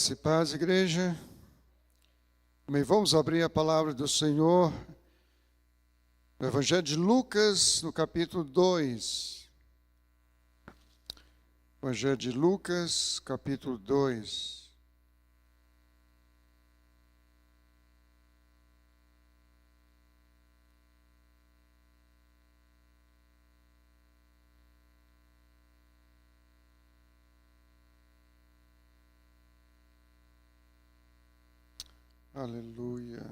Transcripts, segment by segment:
Graça e paz, igreja. Amém. Vamos abrir a palavra do Senhor no Evangelho de Lucas, no capítulo 2. Evangelho de Lucas, capítulo 2. Aleluia.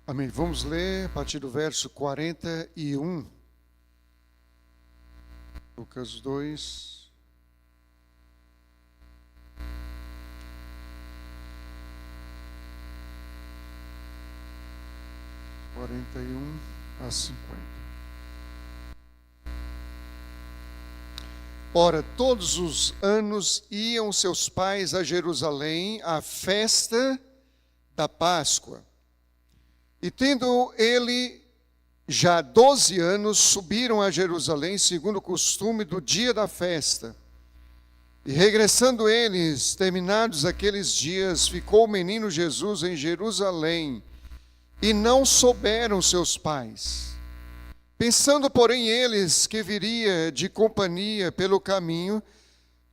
Amém. Vamos ler a partir do verso 41. Lucas 2. a 50. Ora, todos os anos iam seus pais a Jerusalém à festa da Páscoa. E tendo ele já 12 anos, subiram a Jerusalém, segundo o costume do dia da festa. E regressando eles, terminados aqueles dias, ficou o menino Jesus em Jerusalém, e não souberam seus pais. Pensando, porém, eles que viria de companhia pelo caminho,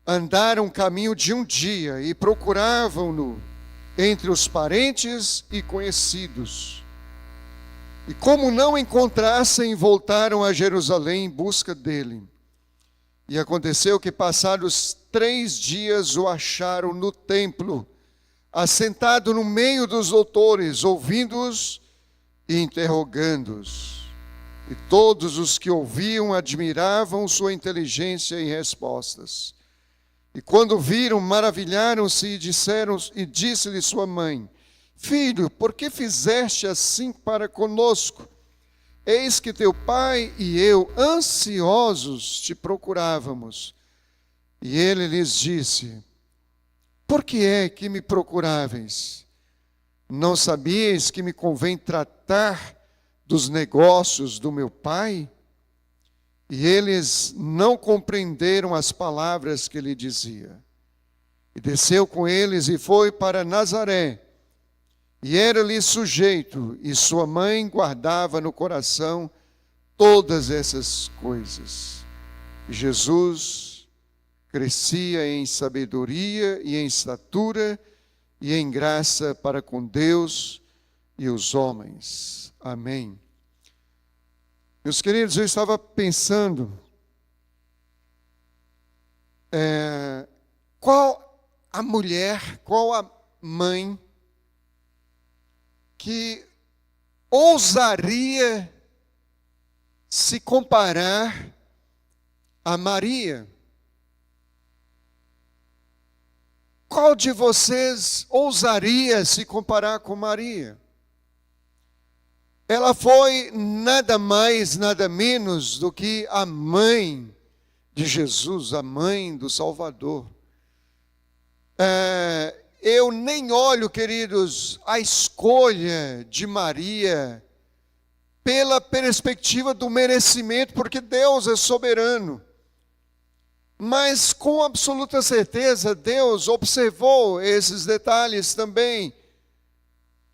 andaram caminho de um dia e procuravam-no entre os parentes e conhecidos. E como não encontrassem, voltaram a Jerusalém em busca dele. E aconteceu que, passados 3 dias, o acharam no templo, assentado no meio dos doutores, ouvindo-os e interrogando-os. E todos os que ouviam admiravam sua inteligência e respostas. E quando viram, maravilharam-se e disse-lhe sua mãe: Filho, por que fizeste assim para conosco? Eis que teu pai e eu, ansiosos, te procurávamos. E ele lhes disse: Por que é que me procuráveis? Não sabíeis que me convém tratar dos negócios do meu pai? E eles não compreenderam as palavras que ele dizia. E desceu com eles e foi para Nazaré. E era-lhe sujeito, e sua mãe guardava no coração todas essas coisas. E Jesus crescia em sabedoria e em estatura e em graça para com Deus e os homens. Amém. Meus queridos, eu estava pensando, qual a mulher, qual a mãe que ousaria se comparar a Maria? Qual de vocês ousaria se comparar com Maria? Ela foi nada mais, nada menos do que a mãe de Jesus, a mãe do Salvador. Eu nem olho, queridos, a escolha de Maria pela perspectiva do merecimento, porque Deus é soberano. Mas com absoluta certeza, Deus observou esses detalhes também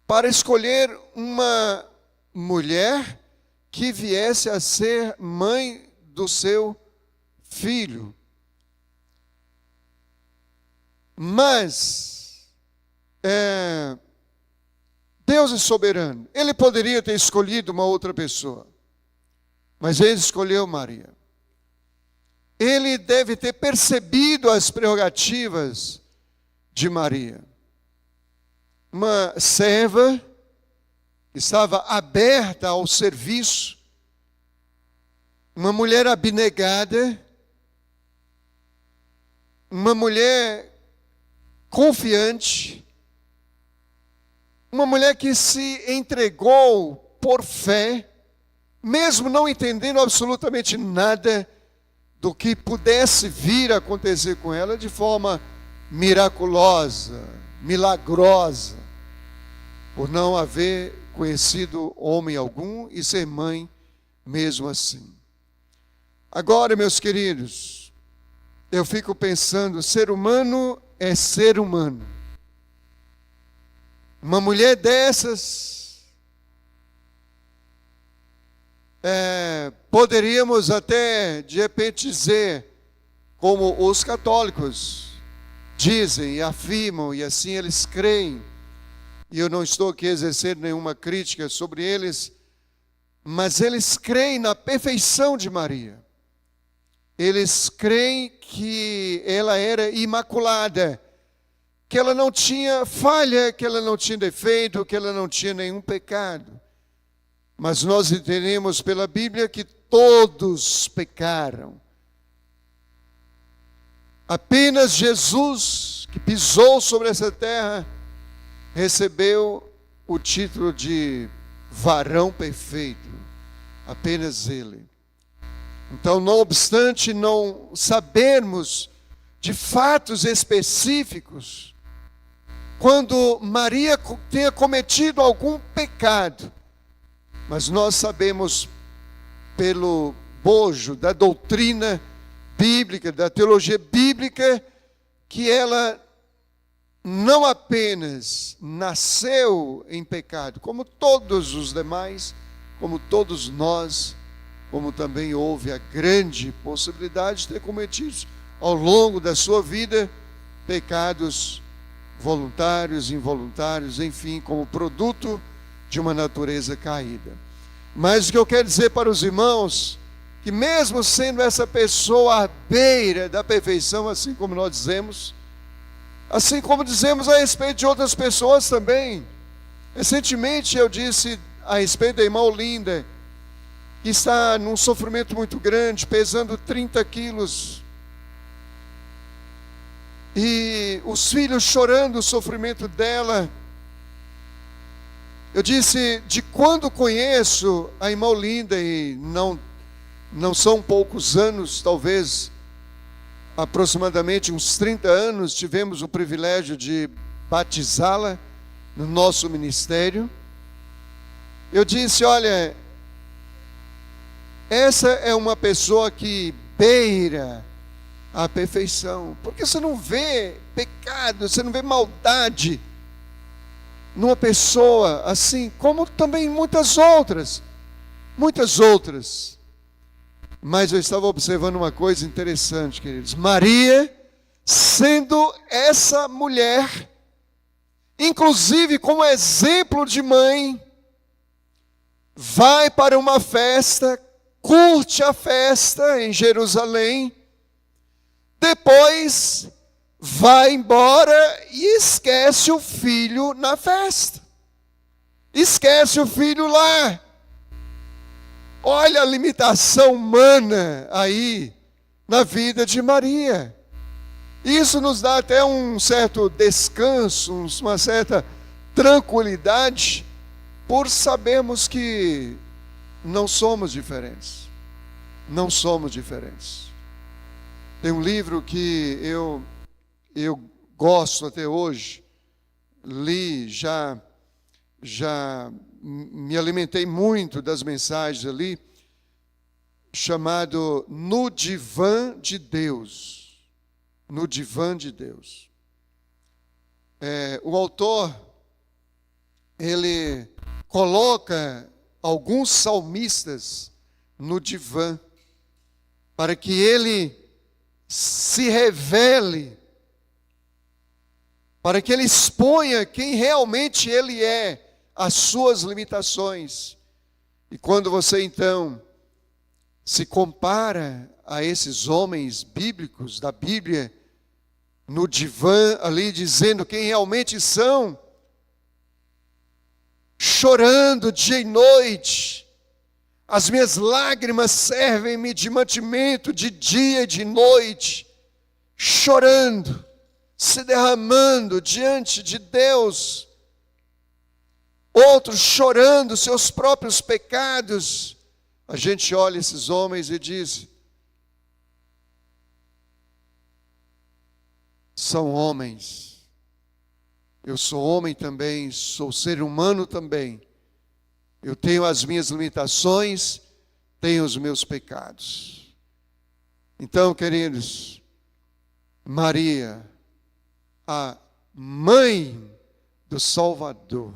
para escolher uma mulher que viesse a ser mãe do seu filho. Mas Deus é soberano. Ele poderia ter escolhido uma outra pessoa, mas ele escolheu Maria. Ele deve ter percebido as prerrogativas de Maria. Uma serva estava aberta ao serviço, uma mulher abnegada, uma mulher confiante, uma mulher que se entregou por fé, mesmo não entendendo absolutamente nada do que pudesse vir a acontecer com ela, de forma miraculosa, milagrosa, por não haver conhecido homem algum e ser mãe mesmo assim. Agora, meus queridos, eu fico pensando, ser humano é ser humano. Uma mulher dessas, poderíamos até, de repente, dizer, como os católicos dizem e afirmam, e assim eles creem, e eu não estou aqui exercendo nenhuma crítica sobre eles, mas eles creem na perfeição de Maria. Eles creem que ela era imaculada, que ela não tinha falha, que ela não tinha defeito, que ela não tinha nenhum pecado. Mas nós entendemos pela Bíblia que todos pecaram. Apenas Jesus, que pisou sobre essa terra, recebeu o título de varão perfeito. Apenas ele. Então, não obstante não sabermos de fatos específicos, quando Maria tenha cometido algum pecado, mas nós sabemos pelo bojo da doutrina bíblica, da teologia bíblica, que ela não apenas nasceu em pecado, como todos os demais, como todos nós, como também houve a grande possibilidade de ter cometido ao longo da sua vida pecados voluntários, involuntários, enfim, como produto de uma natureza caída. Mas o que eu quero dizer para os irmãos, que mesmo sendo essa pessoa à beira da perfeição, assim como nós dizemos, assim como dizemos a respeito de outras pessoas também. Recentemente eu disse a respeito da irmã Olinda, que está num sofrimento muito grande, pesando 30 quilos. E os filhos chorando o sofrimento dela. Eu disse, de quando conheço a irmã Olinda, e não são poucos anos, talvez aproximadamente uns 30 anos, tivemos o privilégio de batizá-la no nosso ministério. Eu disse, olha, essa é uma pessoa que beira a perfeição, porque você não vê pecado, você não vê maldade numa pessoa assim, como também muitas outras. Mas eu estava observando uma coisa interessante, queridos. Maria, sendo essa mulher, inclusive como exemplo de mãe, vai para uma festa, curte a festa em Jerusalém, depois vai embora e esquece o filho na festa. Esquece o filho lá. Olha a limitação humana aí na vida de Maria. Isso nos dá até um certo descanso, uma certa tranquilidade, por sabermos que não somos diferentes. Não somos diferentes. Tem um livro que eu gosto até hoje, li, já me alimentei muito das mensagens ali, chamado No Divã de Deus. No Divã de Deus. O autor, ele coloca alguns salmistas no divã, para que ele se revele, para que ele exponha quem realmente ele é, as suas limitações. E quando você então se compara a esses homens bíblicos da Bíblia, no divã ali dizendo quem realmente são, chorando dia e noite, as minhas lágrimas servem-me de mantimento de dia e de noite, chorando, se derramando diante de Deus, outros chorando seus próprios pecados. A gente olha esses homens e diz: são homens. Eu sou homem também, sou ser humano também. Eu tenho as minhas limitações, tenho os meus pecados. Então, queridos, Maria, a mãe do Salvador,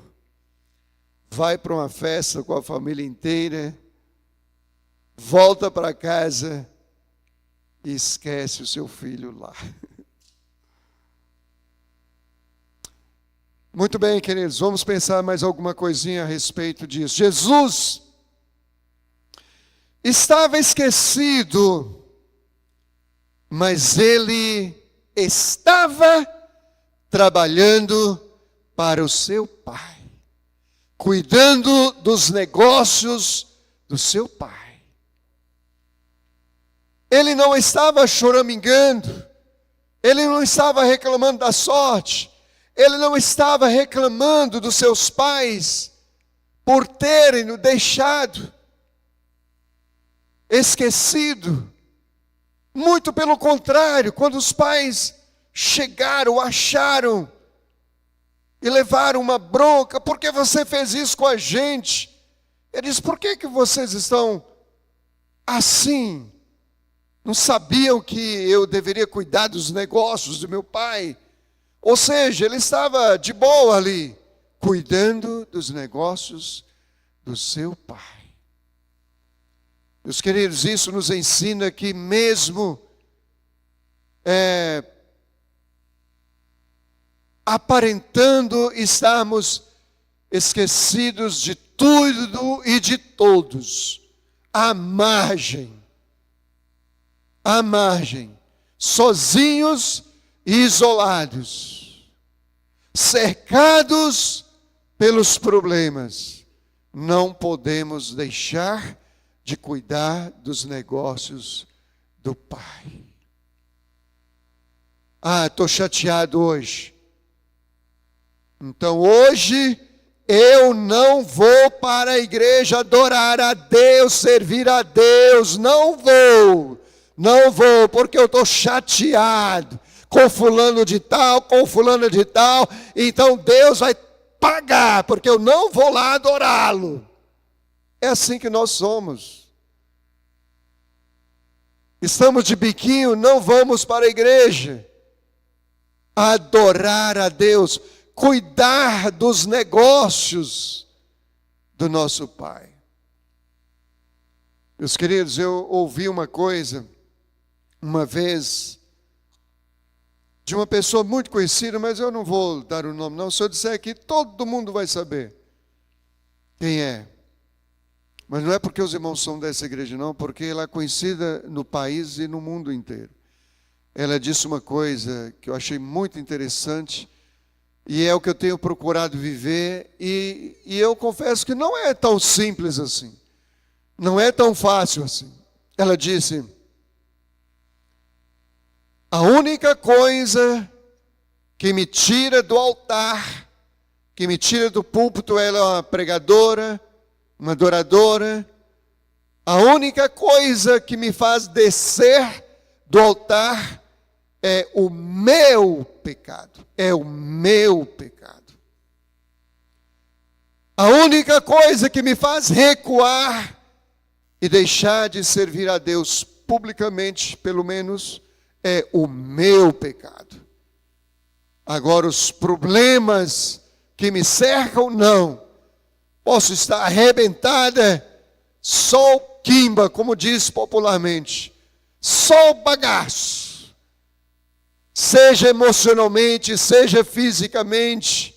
vai para uma festa com a família inteira, volta para casa e esquece o seu filho lá. Muito bem, queridos, vamos pensar mais alguma coisinha a respeito disso. Jesus estava esquecido, mas ele estava trabalhando para o seu Pai, cuidando dos negócios do seu Pai. Ele não estava choramingando, ele não estava reclamando da sorte, ele não estava reclamando dos seus pais por terem o deixado, esquecido. Muito pelo contrário, quando os pais chegaram, acharam e levaram uma bronca: por que você fez isso com a gente? Ele disse: por que vocês estão assim? Não sabiam que eu deveria cuidar dos negócios do meu pai? Ou seja, ele estava de boa ali, cuidando dos negócios do seu pai. Meus queridos, isso nos ensina que mesmo aparentando estarmos esquecidos de tudo e de todos, à margem, sozinhos e isolados, cercados pelos problemas, não podemos deixar de cuidar dos negócios do Pai. Estou chateado hoje. Então hoje eu não vou para a igreja adorar a Deus, servir a Deus. Não vou, porque eu estou chateado com fulano de tal, então Deus vai pagar, porque eu não vou lá adorá-lo. É assim que nós somos. Estamos de biquinho, não vamos para a igreja. Adorar a Deus, cuidar dos negócios do nosso Pai. Meus queridos, eu ouvi uma coisa, uma vez, de uma pessoa muito conhecida, mas eu não vou dar o nome não. Se eu disser aqui, todo mundo vai saber quem é. Mas não é porque os irmãos são dessa igreja não, porque ela é conhecida no país e no mundo inteiro. Ela disse uma coisa que eu achei muito interessante, e é o que eu tenho procurado viver, e eu confesso que não é tão simples assim, não é tão fácil assim. Ela disse: a única coisa que me tira do altar, que me tira do púlpito, ela é uma pregadora, uma adoradora, a única coisa que me faz descer do altar é o meu pecado. É o meu pecado. A única coisa que me faz recuar e deixar de servir a Deus publicamente, pelo menos, é o meu pecado. Agora, os problemas que me cercam, não. Posso estar arrebentada, só o quimba, como diz popularmente, só o bagaço. Seja emocionalmente, seja fisicamente.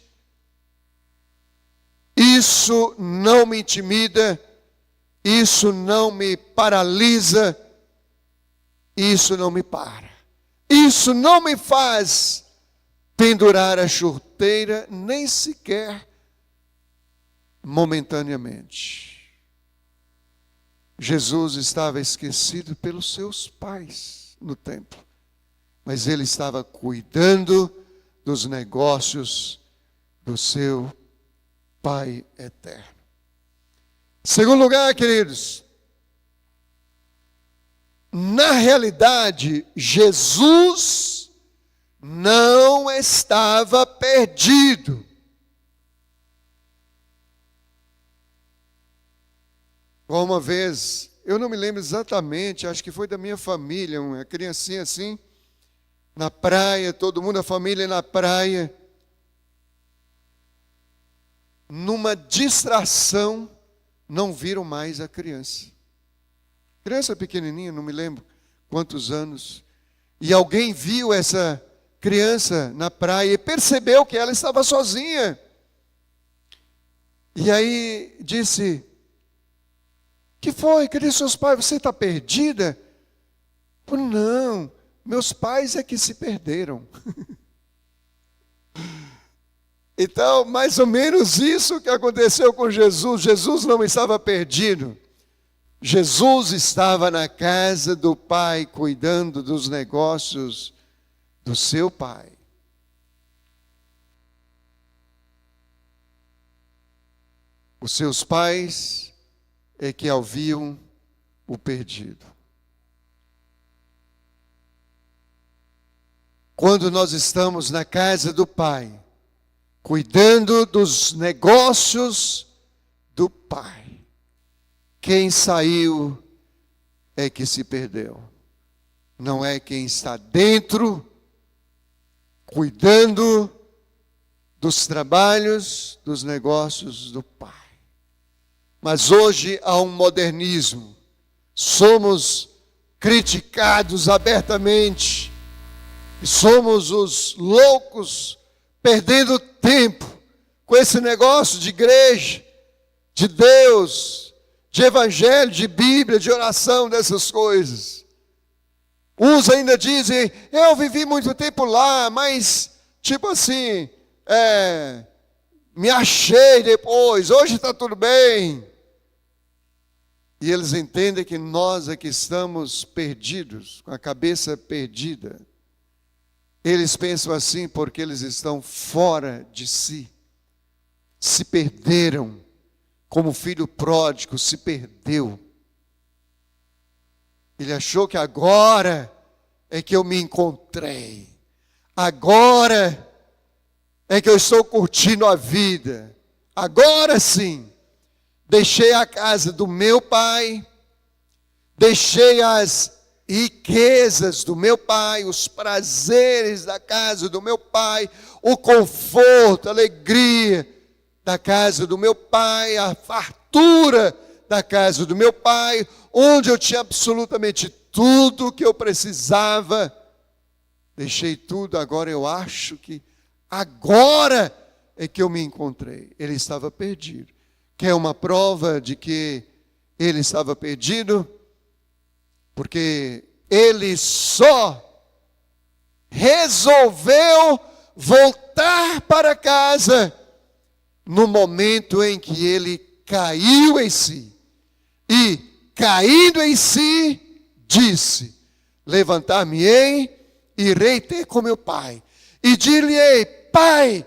Isso não me intimida, isso não me paralisa, isso não me para. Isso não me faz pendurar a chuteira, nem sequer momentaneamente. Jesus estava esquecido pelos seus pais no templo, mas ele estava cuidando dos negócios do seu Pai eterno. Segundo lugar, queridos, na realidade, Jesus não estava perdido. Uma vez, eu não me lembro exatamente, acho que foi da minha família, uma criancinha assim, na praia, todo mundo, a família na praia, numa distração, não viram mais a criança. Criança pequenininha, não me lembro quantos anos. E alguém viu essa criança na praia e percebeu que ela estava sozinha. E aí disse: que foi? Cadê seus pais? Você está perdida? Não, meus pais é que se perderam. Então, mais ou menos isso que aconteceu com Jesus. Jesus não estava perdido. Jesus estava na casa do Pai, cuidando dos negócios do seu Pai. Os seus pais é que haviam o perdido. Quando nós estamos na casa do Pai, cuidando dos negócios do Pai, quem saiu é que se perdeu. Não é quem está dentro, cuidando dos trabalhos, dos negócios do Pai. Mas hoje há um modernismo. Somos criticados abertamente. E somos os loucos, perdendo tempo com esse negócio de igreja, de Deus, de evangelho, de Bíblia, de oração, dessas coisas. Uns ainda dizem: eu vivi muito tempo lá, mas tipo assim, me achei depois, hoje está tudo bem. E eles entendem que nós aqui estamos perdidos, com a cabeça perdida. Eles pensam assim porque eles estão fora de si, se perderam, como o filho pródigo se perdeu. Ele achou que agora é que eu me encontrei, agora é que eu estou curtindo a vida, agora sim, deixei a casa do meu pai, deixei as riquezas do meu pai, os prazeres da casa do meu pai, o conforto, a alegria da casa do meu pai, a fartura da casa do meu pai, onde eu tinha absolutamente tudo o que eu precisava. Deixei tudo, agora eu acho que agora é que eu me encontrei. Ele estava perdido. Quer uma prova de que ele estava perdido? Porque ele só resolveu voltar para casa no momento em que ele caiu em si. E, caindo em si, disse: levantar-me-ei, irei ter com meu pai. E dir-lhe-ei: Pai,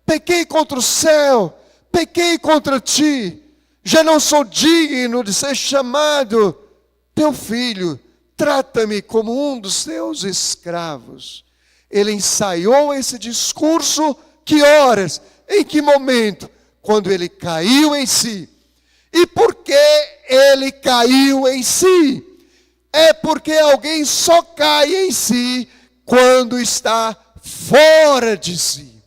pequei contra o céu, pequei contra ti. Já não sou digno de ser chamado teu filho, trata-me como um dos teus escravos. Ele ensaiou esse discurso, que horas, em que momento? Quando ele caiu em si. E por que ele caiu em si? É porque alguém só cai em si quando está fora de si.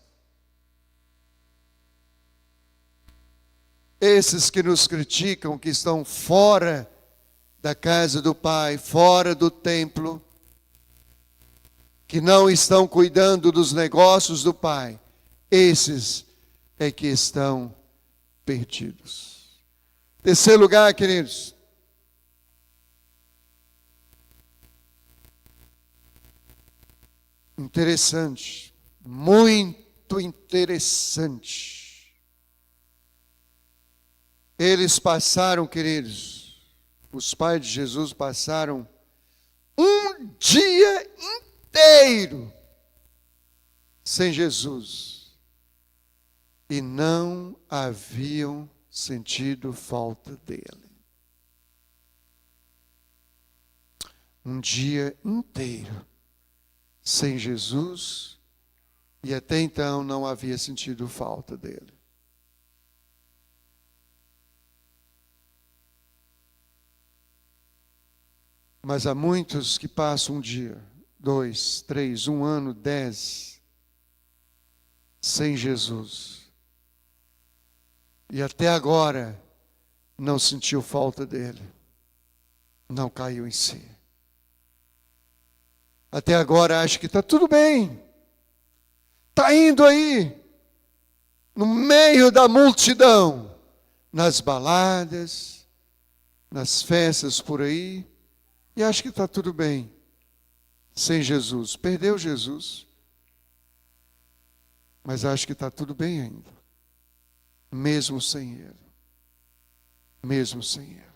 Esses que nos criticam, que estão fora da casa do Pai, fora do templo, que não estão cuidando dos negócios do Pai, esses é que estão perdidos. Terceiro lugar, queridos, interessante, muito interessante. Eles passaram, queridos, os pais de Jesus passaram um dia inteiro sem Jesus e não haviam sentido falta dele. Um dia inteiro sem Jesus E até então não havia sentido falta dele. Mas há muitos que passam um dia, 2, 3, 1 ano, 10, sem Jesus. E até agora não sentiu falta dele. Não caiu em si. Até agora acha que está tudo bem. Está indo aí, no meio da multidão, nas baladas, nas festas por aí, e acha que está tudo bem. Sem Jesus. Perdeu Jesus. Mas acha que está tudo bem ainda. Mesmo sem ele. Mesmo sem ele.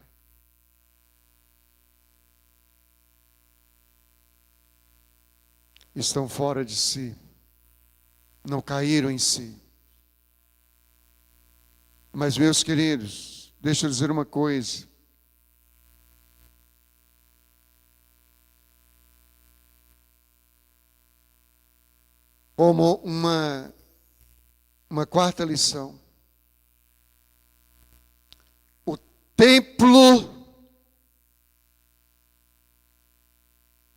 Estão fora de si. Não caíram em si. Mas, meus queridos, deixa eu dizer uma coisa. Como uma quarta lição. O templo,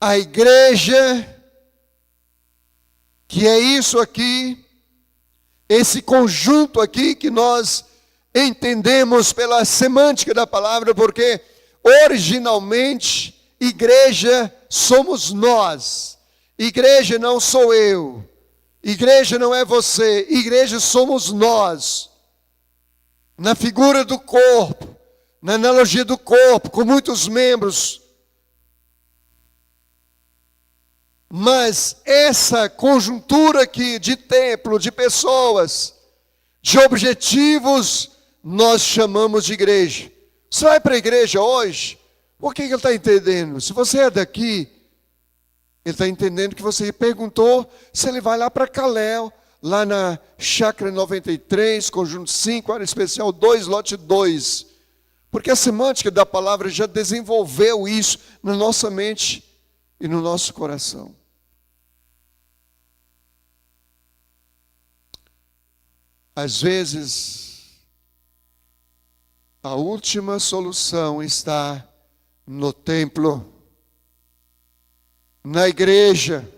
a igreja, que é isso aqui, esse conjunto aqui que nós entendemos pela semântica da palavra, porque originalmente igreja somos nós. Igreja não sou eu. Igreja não é você. Igreja somos nós. Na figura do corpo, na analogia do corpo, com muitos membros. Mas essa conjuntura aqui de templo, de pessoas, de objetivos, nós chamamos de igreja. Você vai para a igreja hoje? O que ele está entendendo? Se você é daqui, ele está entendendo que você perguntou se ele vai lá para Caléu, lá na Chácara 93, conjunto 5, área especial 2, lote 2. Porque a semântica da palavra já desenvolveu isso na nossa mente e no nosso coração. Às vezes, a última solução está no templo, na igreja.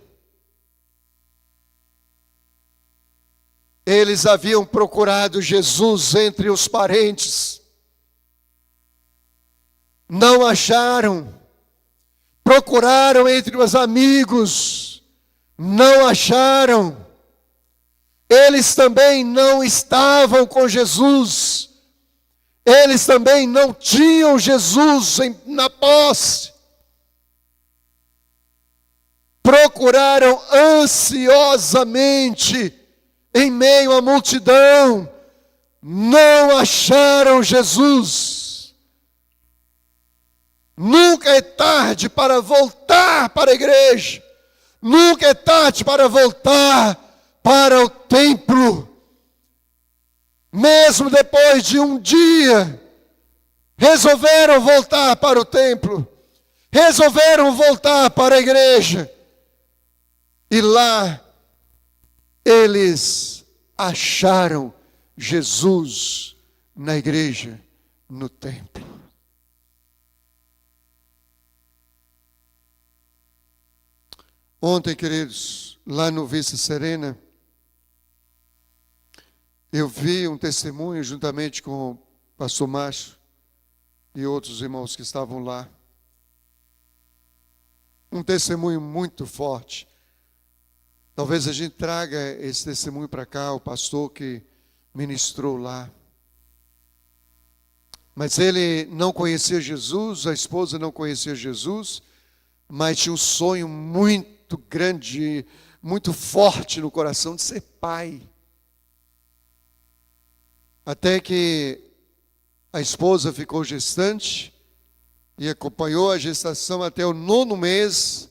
Eles haviam procurado Jesus entre os parentes. Não acharam. Procuraram entre os amigos. Não acharam. Eles também não estavam com Jesus. Eles também não tinham Jesus na posse. Procuraram ansiosamente em meio à multidão. Não acharam Jesus. Nunca é tarde para voltar para a igreja. Nunca é tarde para voltar para o templo. Mesmo depois de um dia, resolveram voltar para o templo. Resolveram voltar para a igreja. E lá, eles acharam Jesus na igreja, no templo. Ontem, queridos, lá no Vista Serena, eu vi um testemunho juntamente com o pastor Márcio e outros irmãos que estavam lá. Um testemunho muito forte. Talvez a gente traga esse testemunho para cá, o pastor que ministrou lá. Mas ele não conhecia Jesus, a esposa não conhecia Jesus, mas tinha um sonho muito grande, muito forte no coração de ser pai. Até que a esposa ficou gestante e acompanhou a gestação até o 9º mês.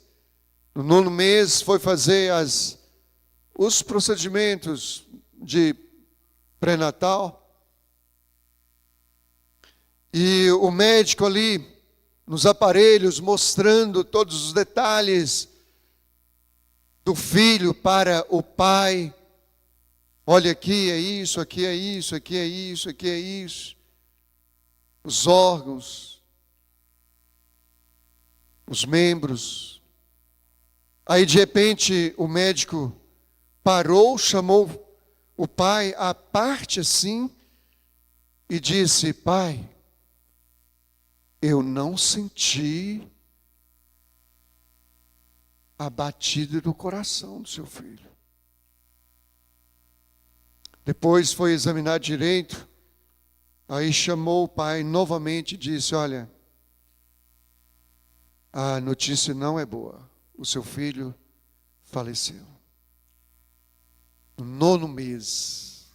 No 9º mês foi fazer os procedimentos de pré-natal. E o médico ali, nos aparelhos, mostrando todos os detalhes do filho para o pai. Olha, aqui é isso, aqui é isso, aqui é isso, aqui é isso. Os órgãos, os membros. Aí de repente o médico parou, chamou o pai à parte assim e disse: pai, eu não senti a batida do coração do seu filho. Depois foi examinar direito, aí chamou o pai novamente e disse: olha, a notícia não é boa, o seu filho faleceu. No 9º mês,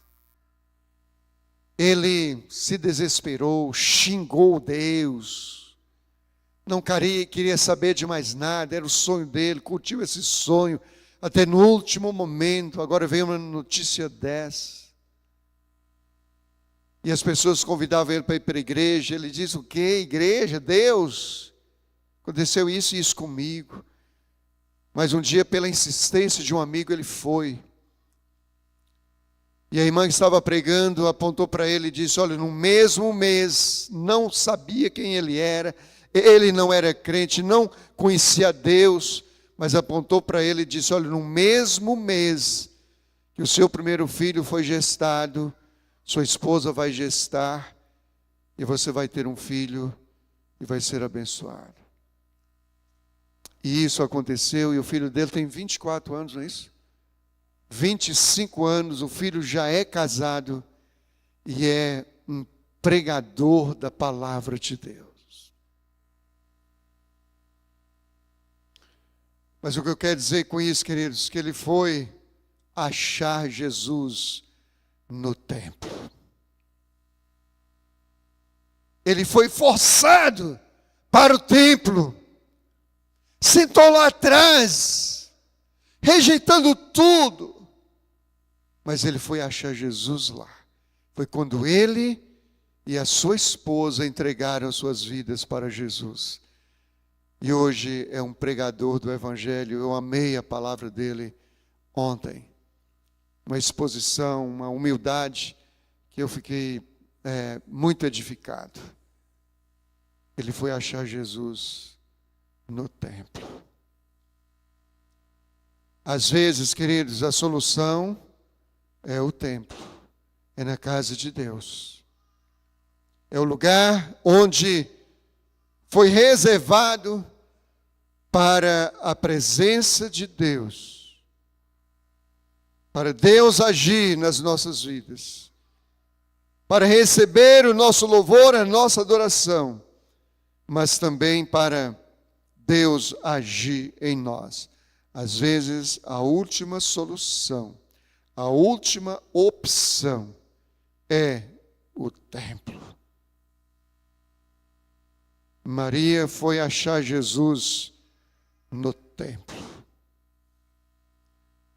ele se desesperou, xingou Deus, não queria saber de mais nada, era o sonho dele, curtiu esse sonho, até no último momento. Agora veio uma notícia dessa. E as pessoas convidavam ele para ir para a igreja. Ele disse: o quê? Igreja? Deus? Aconteceu isso e isso comigo. Mas um dia, pela insistência de um amigo, ele foi. E a irmã que estava pregando apontou para ele e disse: olha, no mesmo mês, não sabia quem ele era, ele não era crente, não conhecia Deus, mas apontou para ele e disse: olha, no mesmo mês que o seu primeiro filho foi gestado, sua esposa vai gestar, e você vai ter um filho e vai ser abençoado. E isso aconteceu, e o filho dele tem 24 anos, não é isso? 25 anos, o filho já é casado e é um pregador da palavra de Deus. Mas o que eu quero dizer com isso, queridos, que ele foi achar Jesus no templo. Ele foi forçado para o templo, sentou lá atrás, rejeitando tudo. Mas ele foi achar Jesus lá. Foi quando ele e a sua esposa entregaram suas vidas para Jesus. E hoje é um pregador do Evangelho. Eu amei a palavra dele ontem. Uma exposição, uma humildade que eu fiquei muito edificado. Ele foi achar Jesus no templo. Às vezes, queridos, a solução é o templo, é na casa de Deus. É o lugar onde foi reservado para a presença de Deus, para Deus agir nas nossas vidas, para receber o nosso louvor, a nossa adoração, mas também para Deus agir em nós. Às vezes, a última solução, a última opção é o templo. Maria foi achar Jesus no templo.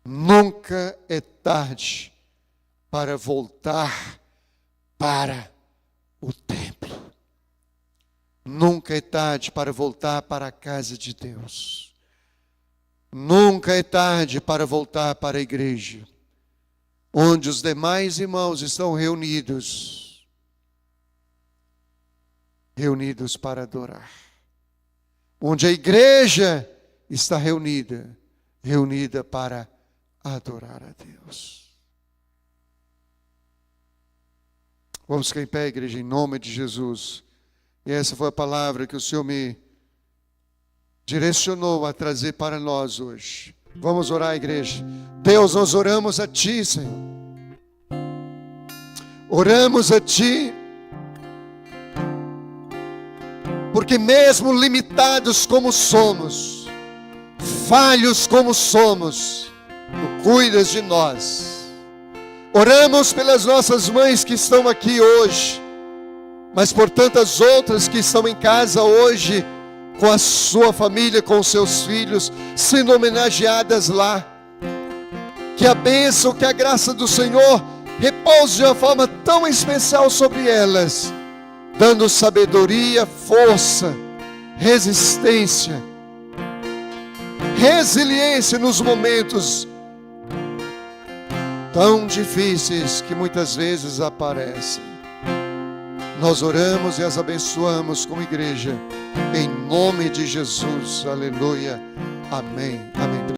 Nunca é tarde para voltar para o templo. Nunca é tarde para voltar para a casa de Deus. Nunca é tarde para voltar para a igreja, onde os demais irmãos estão reunidos para adorar. Onde a igreja está reunida para adorar a Deus. Vamos ficar em pé, igreja, em nome de Jesus. E essa foi a palavra que o Senhor me direcionou a trazer para nós hoje. Vamos orar, igreja. Deus, nós oramos a Ti, Senhor. Oramos a Ti, porque mesmo limitados como somos, falhos como somos, Tu cuidas de nós. Oramos pelas nossas mães que estão aqui hoje, mas por tantas outras que estão em casa hoje, com a sua família, com os seus filhos, sendo homenageadas lá. Que a bênção, que a graça do Senhor repouse de uma forma tão especial sobre elas, dando sabedoria, força, resistência, resiliência nos momentos tão difíceis que muitas vezes aparecem. Nós oramos e as abençoamos como igreja, em nome de Jesus. Aleluia. Amém. Amém.